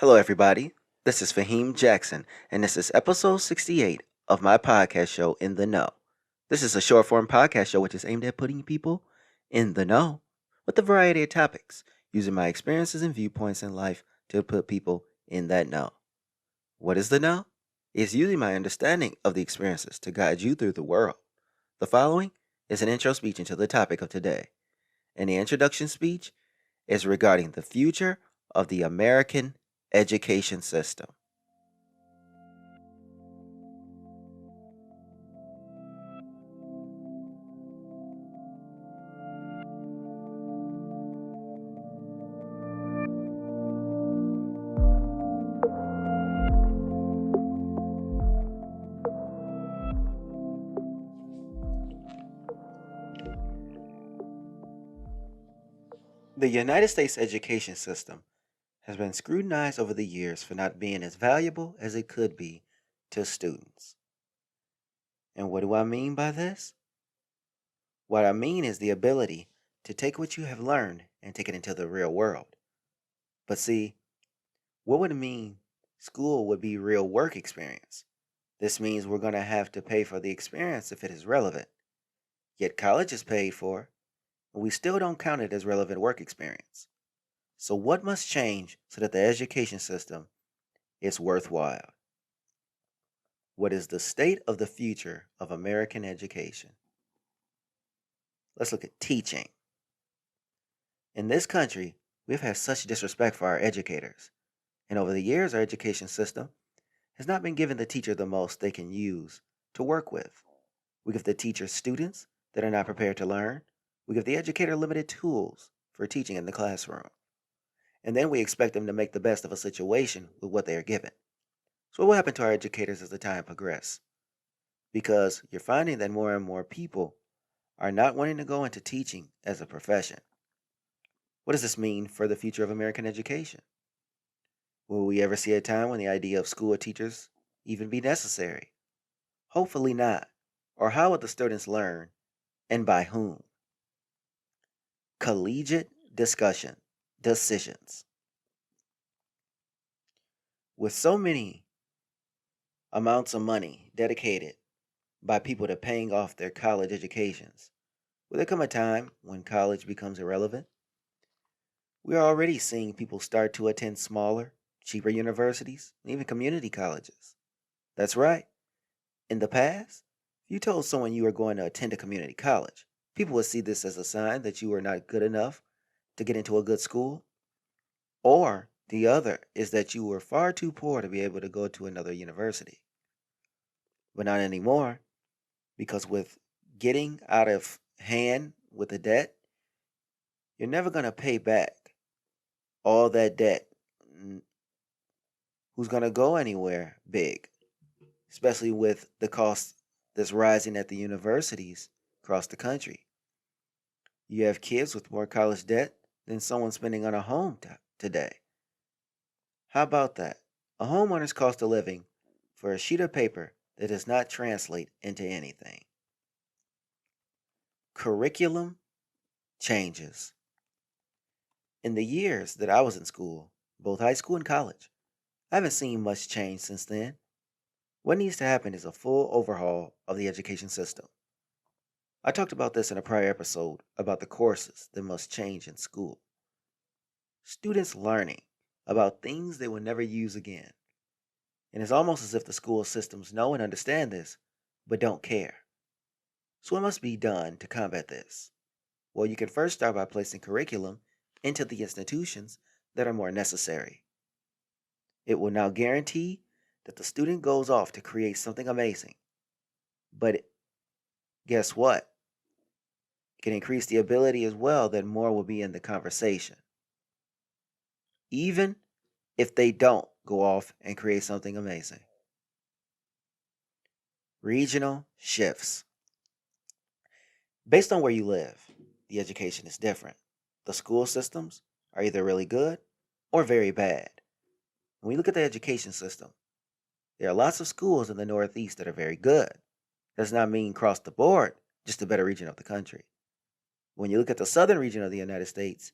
Hello, everybody. This is Faheem Jackson, and this is episode 68 of my podcast show, In the Know. This is a short form podcast show which is aimed at putting people in the know with a variety of topics, using my experiences and viewpoints in life to put people in that know. What is the know? It's using my understanding of the experiences to guide you through the world. The following is an intro speech into the topic of today, and the introduction speech is regarding the future of the American education system. The United States education system has been scrutinized over the years for not being as valuable as it could be to students. And what do I mean by this? What I mean is the ability to take what you have learned and take it into the real world. But see, what would it mean school would be real work experience? This means we're going to have to pay for the experience if it is relevant. Yet college is paid for, and we still don't count it as relevant work experience. So what must change so that the education system is worthwhile? What is the state of the future of American education? Let's look at teaching. In this country, we've had such disrespect for our educators. And over the years, our education system has not been giving the teacher the most they can use to work with. We give the teacher students that are not prepared to learn. We give the educator limited tools for teaching in the classroom. And then we expect them to make the best of a situation with what they are given. So what will happen to our educators as the time progresses? Because you're finding that more and more people are not wanting to go into teaching as a profession. What does this mean for the future of American education? Will we ever see a time when the idea of school teachers even be necessary? Hopefully not. Or how will the students learn, and by whom? Collegiate discussion, decisions. With so many amounts of money dedicated by people to paying off their college educations, will there come a time when college becomes irrelevant? We are already seeing people start to attend smaller, cheaper universities, and even community colleges. That's right. In the past, if you told someone you were going to attend a community college, people would see this as a sign that you were not good enough to get into a good school. Or the other is that you were far too poor to be able to go to another university. But not anymore, because with getting out of hand with the debt, you're never going to pay back all that debt. Who's going to go anywhere big, especially with the cost that's rising at the universities across the country. You have kids with more college debt than someone spending on a home today. How about that? A homeowner's cost of living for a sheet of paper that does not translate into anything. Curriculum changes. In the years that I was in school, both high school and college, I haven't seen much change since then. What needs to happen is a full overhaul of the education system. I talked about this in a prior episode about the courses that must change in school. Students learning about things they will never use again. And it's almost as if the school systems know and understand this, but don't care. So what must be done to combat this? Well, you can first start by placing curriculum into the institutions that are more necessary. It will now guarantee that the student goes off to create something amazing. But guess what? It can increase the ability as well that more will be in the conversation. Even if they don't go off and create something amazing. Regional shifts. Based on where you live, the education is different. The school systems are either really good or very bad. When we look at the education system, there are lots of schools in the Northeast that are very good. Does not mean across the board, just a better region of the country. When you look at the southern region of the United States,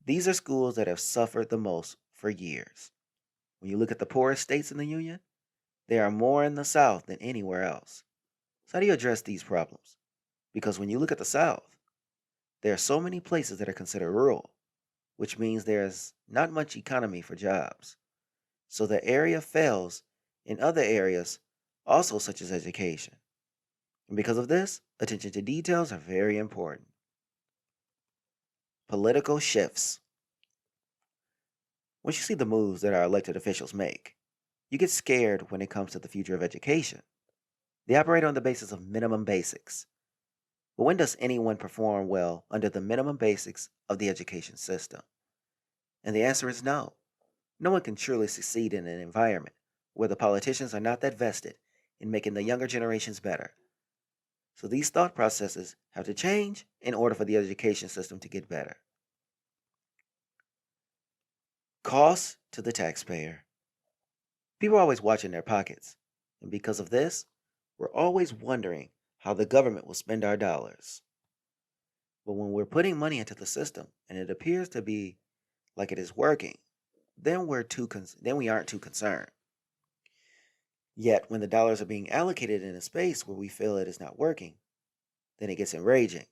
these are schools that have suffered the most for years. When you look at the poorest states in the Union, there are more in the South than anywhere else. So, how do you address these problems? Because when you look at the South, there are so many places that are considered rural, which means there's not much economy for jobs. So, the area fails in other areas, also such as education. And because of this, attention to details are very important. Political shifts. Once you see the moves that our elected officials make, you get scared when it comes to the future of education. They operate on the basis of minimum basics. But when does anyone perform well under the minimum basics of the education system? And the answer is no. No one can truly succeed in an environment where the politicians are not that vested in making the younger generations better. So these thought processes have to change in order for the education system to get better. Costs to the taxpayer. People are always watching their pockets, and because of this, we're always wondering how the government will spend our dollars. But when we're putting money into the system and it appears to be like it is working, then we aren't too concerned. Yet when the dollars are being allocated in a space where we feel it is not working, then it gets enraging.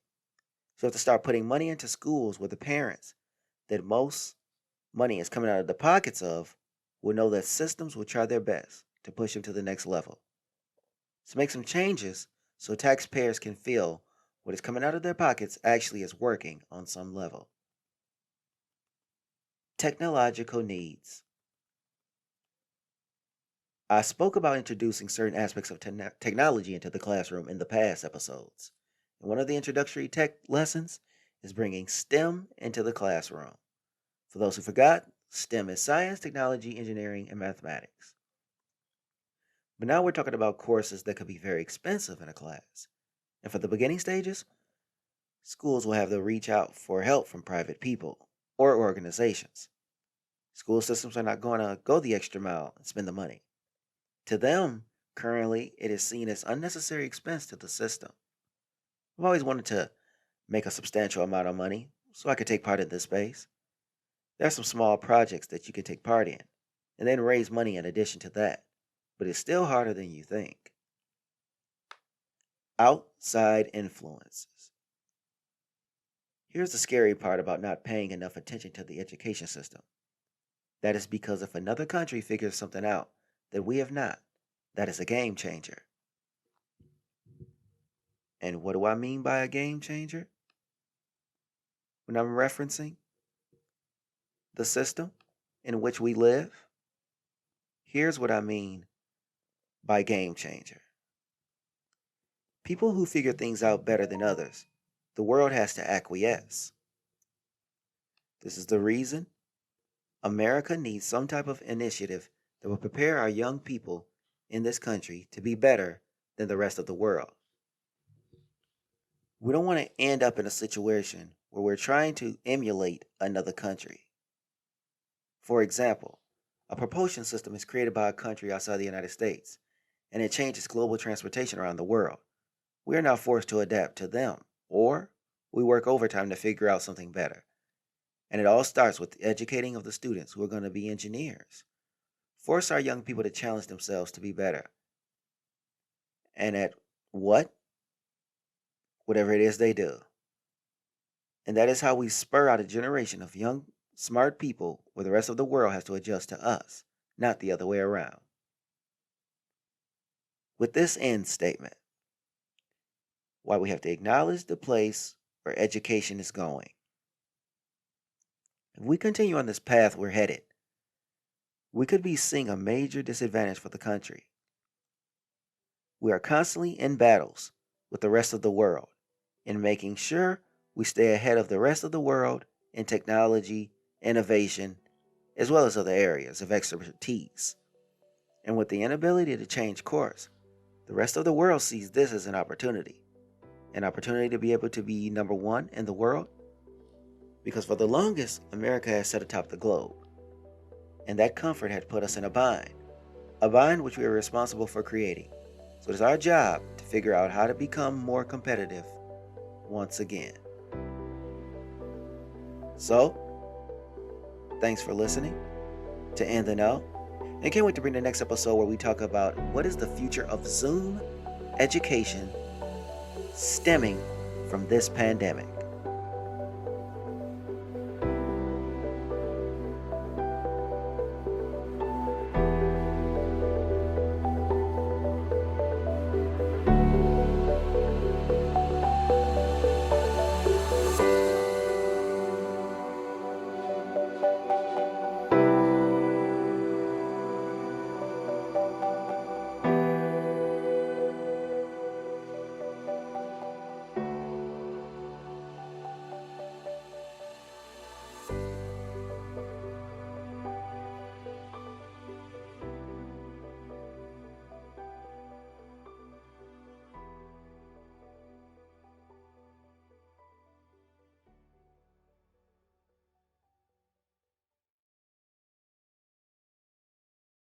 So we have to start putting money into schools where the parents that most money is coming out of the pockets of will know that systems will try their best to push them to the next level. So make some changes so taxpayers can feel what is coming out of their pockets actually is working on some level. Technological needs. I spoke about introducing certain aspects of technology into the classroom in the past episodes. And one of the introductory tech lessons is bringing STEM into the classroom. For those who forgot, STEM is science, technology, engineering, and mathematics. But now we're talking about courses that could be very expensive in a class. And for the beginning stages, schools will have to reach out for help from private people or organizations. School systems are not going to go the extra mile and spend the money. To them, currently, it is seen as unnecessary expense to the system. I've always wanted to make a substantial amount of money so I could take part in this space. There are some small projects that you can take part in and then raise money in addition to that, but it's still harder than you think. Outside influences. Here's the scary part about not paying enough attention to the education system. That is because if another country figures something out that we have not, that is a game changer. And what do I mean by a game changer? When I'm referencing the system in which we live, here's what I mean by game changer. People who figure things out better than others, the world has to acquiesce. This is the reason America needs some type of initiative that will prepare our young people in this country to be better than the rest of the world. We don't want to end up in a situation where we're trying to emulate another country. For example, a propulsion system is created by a country outside the United States, and it changes global transportation around the world. We are now forced to adapt to them, or we work overtime to figure out something better. And it all starts with the educating of the students who are going to be engineers. Force our young people to challenge themselves to be better. And at what? Whatever it is they do. And that is how we spur out a generation of young, smart people where the rest of the world has to adjust to us, not the other way around. With this end statement, why we have to acknowledge the place where education is going. If we continue on this path we're headed, we could be seeing a major disadvantage for the country. We are constantly in battles with the rest of the world in making sure we stay ahead of the rest of the world in technology, innovation, as well as other areas of expertise. And with the inability to change course, the rest of the world sees this as an opportunity to be able to be number one in the world. Because for the longest, America has sat atop the globe, and that comfort had put us in a bind which we are responsible for creating. So it is our job to figure out how to become more competitive once again. So, thanks for listening to In the Know, And can't wait to bring the next episode where we talk about what is the future of Zoom education stemming from this pandemic.